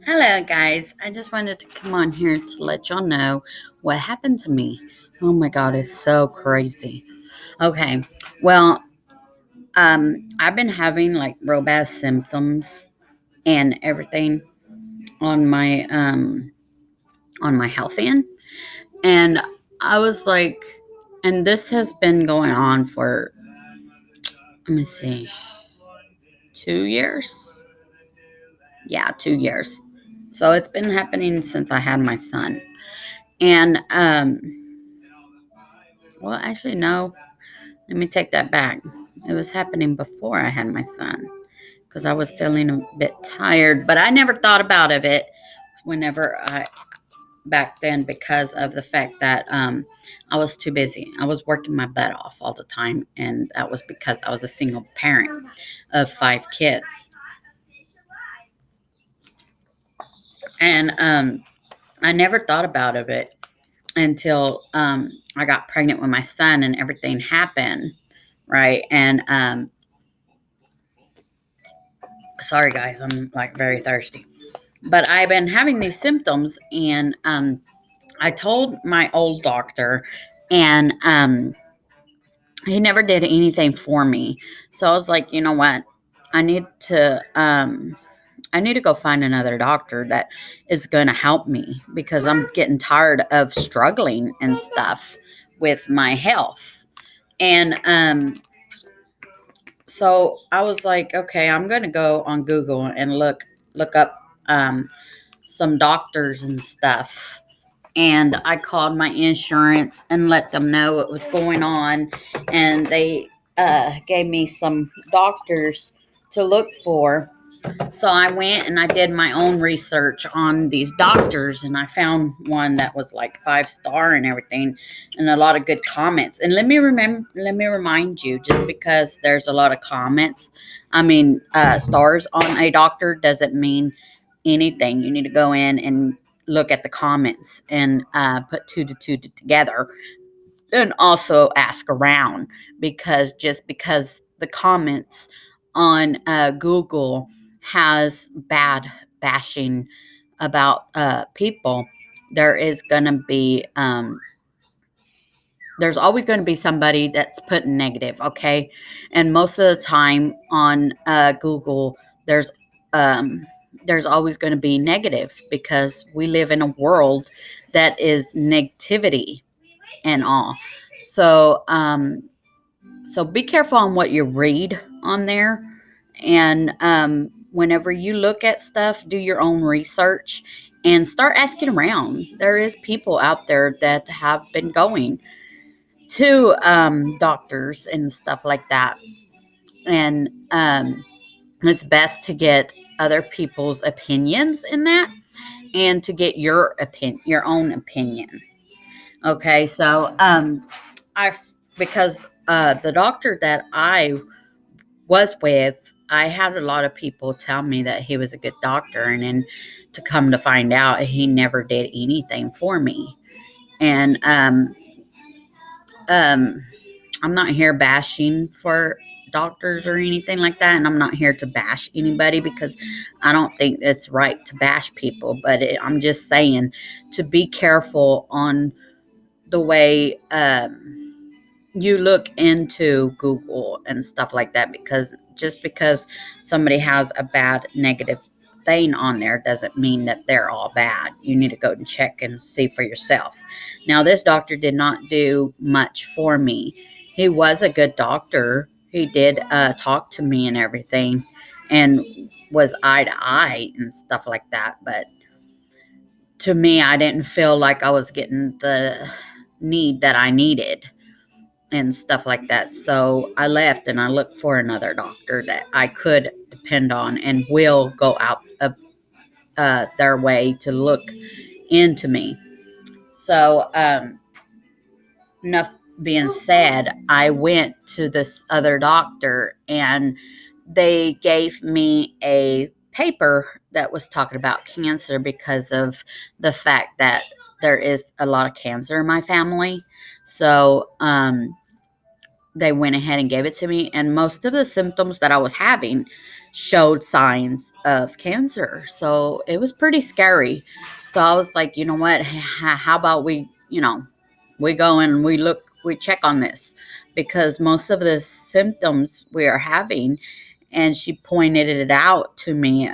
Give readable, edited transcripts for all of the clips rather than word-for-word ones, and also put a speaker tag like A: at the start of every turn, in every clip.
A: Hello, guys. I just wanted to come on here to let y'all know what happened to me. Oh my God, it's so crazy. Okay, well, I've been having like real bad symptoms and everything on my health end, and I was like, and this has been going on for let me see, 2 years. Yeah, 2 years. So it's been happening since I had my son, and well, actually, no. Let me take that back. It was happening before I had my son because I was feeling a bit tired, but I never thought about it whenever I back then because of the fact that I was too busy. I was working my butt off all the time, and that was because I was a single parent of 5 kids. And I never thought about it until I got pregnant with my son and everything happened, right? And sorry, guys, I'm like very thirsty. But I've been having these symptoms, and I told my old doctor, and he never did anything for me. So I was like, you know what? I need to um, I need to go find another doctor that is going to help me because I'm getting tired of struggling and stuff with my health. And so I was like, okay, I'm going to go on Google and look up some doctors and stuff. And I called my insurance and let them know what was going on, and they gave me some doctors to look for. So I went and I did my own research on these doctors, and I found one that was like 5 star and everything, and a lot of good comments. And let me remind you, just because there's a lot of comments, stars on a doctor doesn't mean anything. You need to go in and look at the comments and put two to two together, and also ask around, because just because the comments on Google has bad bashing about people, there is going to be there's always going to be somebody that's putting negative, okay? And most of the time on Google, there's um, there's always going to be negative because we live in a world that is negativity and all. So, so be careful on what you read on there, and whenever you look at stuff, do your own research and start asking around. There is people out there that have been going to doctors and stuff like that, and it's best to get other people's opinions in that, and to get your own opinion. Okay, so I because the doctor that I was with, I had a lot of people tell me that he was a good doctor, and then to come to find out, he never did anything for me. And um, I'm not here bashing for doctors or anything like that, and I'm not here to bash anybody because I don't think it's right to bash people. But I'm just saying to be careful on the way you look into Google and stuff like that, because just because somebody has a bad negative thing on there doesn't mean that they're all bad. You need to go and check and see for yourself. Now, this doctor did not do much for me. He was a good doctor. He did talk to me and everything, and was eye to eye and stuff like that. But to me, I didn't feel like I was getting the need that I needed and stuff like that. So I left and I looked for another doctor that I could depend on and will go out of their way to look into me. So, enough being said, I went to this other doctor, and they gave me a paper that was talking about cancer because of the fact that there is a lot of cancer in my family. So, they went ahead and gave it to me, and most of the symptoms that I was having, showed signs of cancer. So it was pretty scary. So I was like, you know what? How about we go and we check on this, because most of the symptoms we are having, and she pointed it out to me,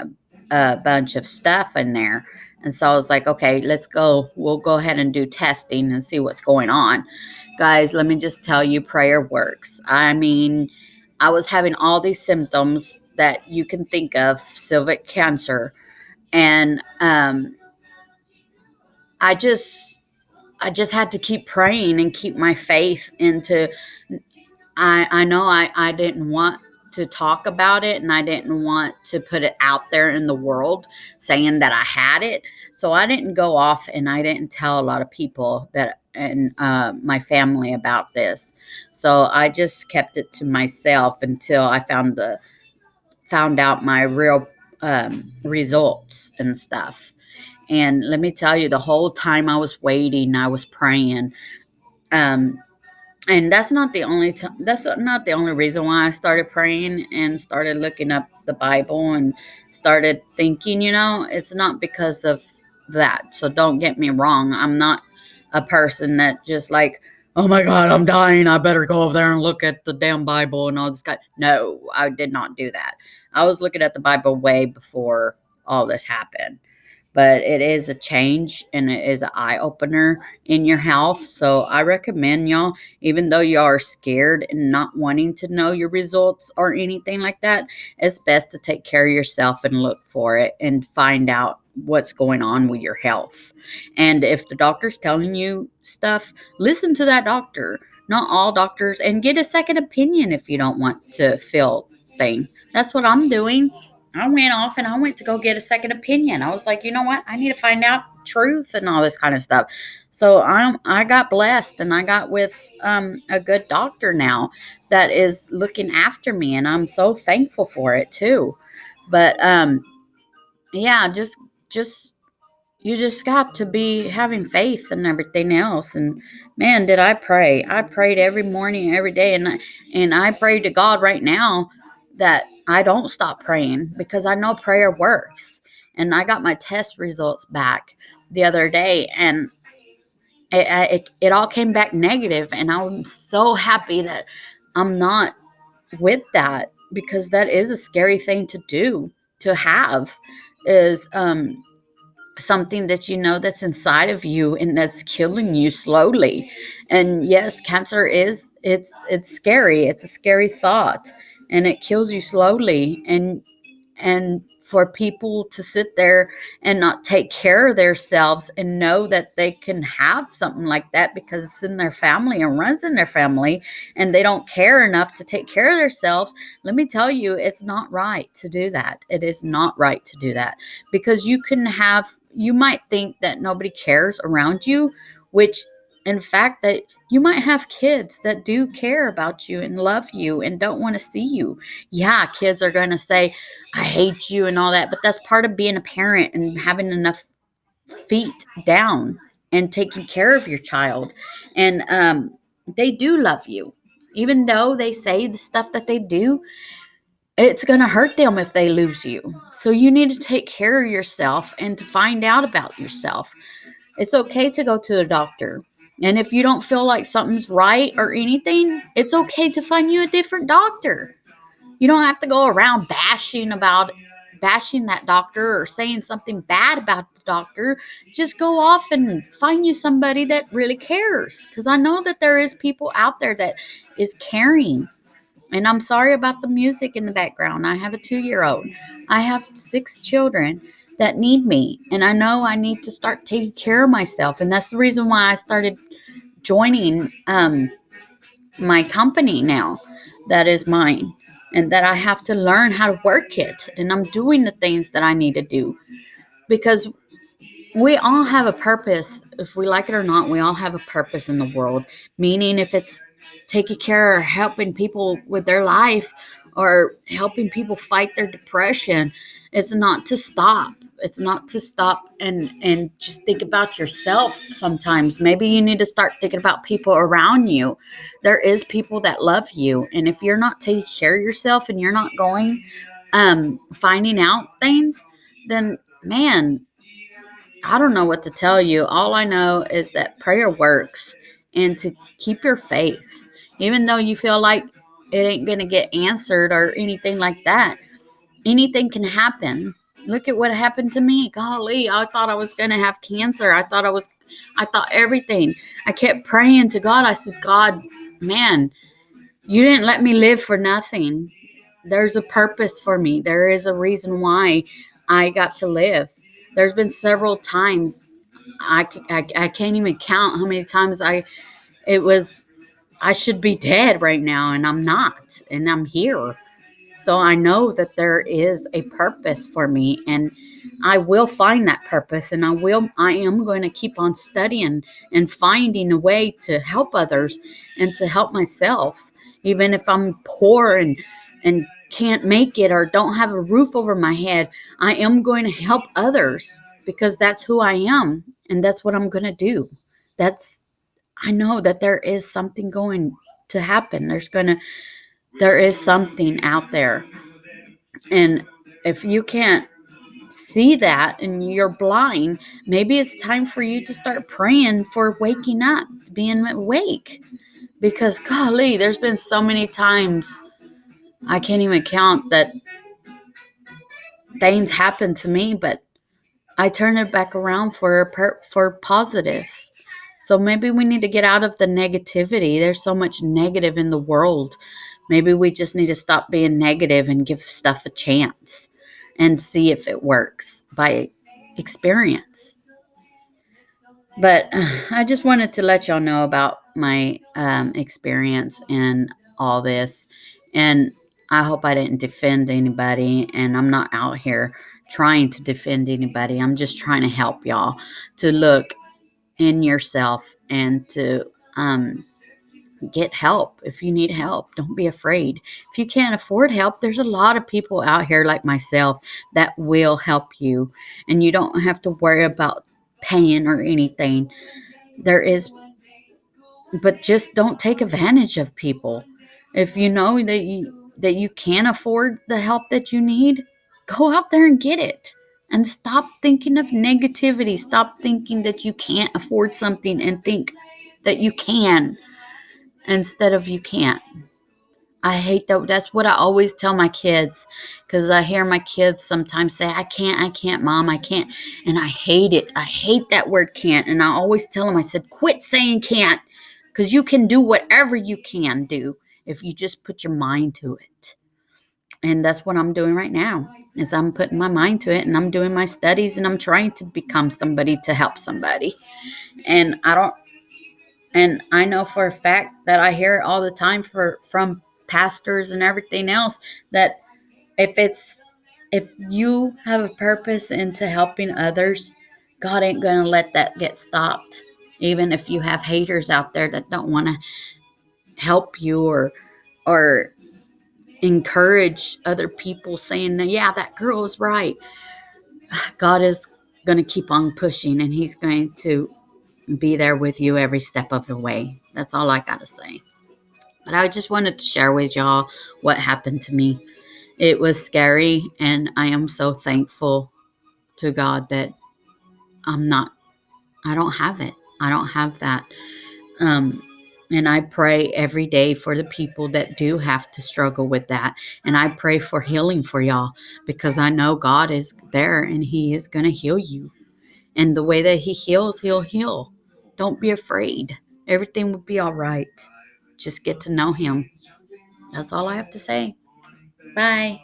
A: a bunch of stuff in there. And so I was like, okay, let's go. We'll go ahead and do testing and see what's going on. Guys, let me just tell you, prayer works. I mean, I was having all these symptoms that you can think of, pelvic cancer, and I just I just had to keep praying and keep my faith into. I know I didn't want to talk about it, and I didn't want to put it out there in the world saying that I had it. So I didn't go off and I didn't tell a lot of people that and my family about this. So I just kept it to myself until I found out my real results and stuff. And let me tell you, the whole time I was waiting, I was praying. Um, and that's not the only reason why I started praying and started looking up the Bible and started thinking. It's not because of that. So don't get me wrong. I'm not a person that just like, oh my God, I'm dying, I better go over there and look at the damn Bible and all this guy. No, I did not do that. I was looking at the Bible way before all this happened. But it is a change, and it is an eye opener in your health. So I recommend y'all, even though y'all are scared and not wanting to know your results or anything like that, it's best to take care of yourself and look for it and find out what's going on with your health. And if the doctor's telling you stuff, listen to that doctor. Not all doctors, and get a second opinion if you don't want to feel things. That's what I'm doing. I went off and I went to go get a second opinion. I was like, you know what? I need to find out truth and all this kind of stuff. So I got blessed, and I got with a good doctor now that is looking after me, and I'm so thankful for it too. But yeah, just you just got to be having faith and everything else. And man, did I pray. I prayed every morning, every day. And I pray to God right now that I don't stop praying, because I know prayer works. And I got my test results back the other day, and it all came back negative. And I'm so happy that I'm not with that, because that is a scary thing to do, to have, is something that that's inside of you and that's killing you slowly. And yes, cancer it's scary. It's a scary thought, and it kills you slowly. And for people to sit there and not take care of themselves and know that they can have something like that because it's in their family and runs in their family, and they don't care enough to take care of themselves, let me tell you, it's not right to do that. It is not right to do that, because you might think that nobody cares around you, which in fact that you might have kids that do care about you and love you and don't want to see you. Yeah, kids are going to say, I hate you and all that, but that's part of being a parent and having enough feet down and taking care of your child. And they do love you. Even though they say the stuff that they do, it's going to hurt them if they lose you. So you need to take care of yourself and to find out about yourself. It's okay to go to the doctor. And if you don't feel like something's right or anything, it's okay to find you a different doctor. You don't have to go around bashing that doctor or saying something bad about the doctor. Just go off and find you somebody that really cares. Because I know that there is people out there that is caring. And I'm sorry about the music in the background. I have a 2-year-old. I have 6 children that need me. And I know I need to start taking care of myself. And that's the reason why I started joining my company now. That is mine. And that I have to learn how to work it. And I'm doing the things that I need to do. Because we all have a purpose. If we like it or not, we all have a purpose in the world. Meaning, if it's taking care or helping people with their life or helping people fight their depression, it's not to stop. It's not to stop and just think about yourself sometimes. Maybe you need to start thinking about people around you. There is people that love you. And if you're not taking care of yourself and you're not going finding out things, then man, I don't know what to tell you. All I know is that prayer works, and to keep your faith, even though you feel like it ain't going to get answered or anything like that. Anything can happen. Look at what happened to me. Golly, I thought I was going to have cancer. I thought everything. I kept praying to God. I said, God, man, you didn't let me live for nothing. There's a purpose for me. There is a reason why I got to live. There's been several times I can't even count how many times it was I should be dead right now, and I'm not, and I'm here. So I know that there is a purpose for me, and I will find that purpose, and I am going to keep on studying and finding a way to help others and to help myself, even if I'm poor and can't make it or don't have a roof over my head. I am going to help others because that's who I am, and that's what I'm going to do. That's I know that there is something going to happen. There is something out there. And if you can't see that and you're blind, maybe it's time for you to start praying for waking up, being awake. Because golly, there's been so many times I can't even count that things happen to me, but I turn it back around for positive. So maybe we need to get out of the negativity. There's so much negative in the world. Maybe we just need to stop being negative and give stuff a chance and see if it works by experience. But I just wanted to let y'all know about my experience in all this. And I hope I didn't defend anybody. And I'm not out here trying to defend anybody. I'm just trying to help y'all to look in yourself and to get help. If you need help, don't be afraid. If you can't afford help, there's a lot of people out here like myself that will help you, and you don't have to worry about paying or anything. There is, but just don't take advantage of people. If you know that you can afford the help that you need, go out there and get it. And stop thinking of negativity. Stop thinking that you can't afford something and think that you can instead of you can't. I hate that. That's what I always tell my kids, because I hear my kids sometimes say, I can't, mom, I can't. And I hate it. I hate that word can't. And I always tell them, I said, quit saying can't, because you can do whatever you can do if you just put your mind to it. And that's what I'm doing right now, is I'm putting my mind to it, and I'm doing my studies, and I'm trying to become somebody to help somebody. And I know for a fact that I hear it all the time from pastors and everything else, that if you have a purpose into helping others, God ain't going to let that get stopped. Even if you have haters out there that don't want to help you or encourage other people, saying, yeah, that girl is right. God is going to keep on pushing, and he's going to be there with you every step of the way. That's all I got to say. But I just wanted to share with y'all what happened to me. It was scary, and I am so thankful to God that I'm not, I don't have it. I don't have that. Um, and I pray every day for the people that do have to struggle with that. And I pray for healing for y'all, because I know God is there and he is going to heal you. And the way that he heals, he'll heal. Don't be afraid. Everything will be all right. Just get to know him. That's all I have to say. Bye.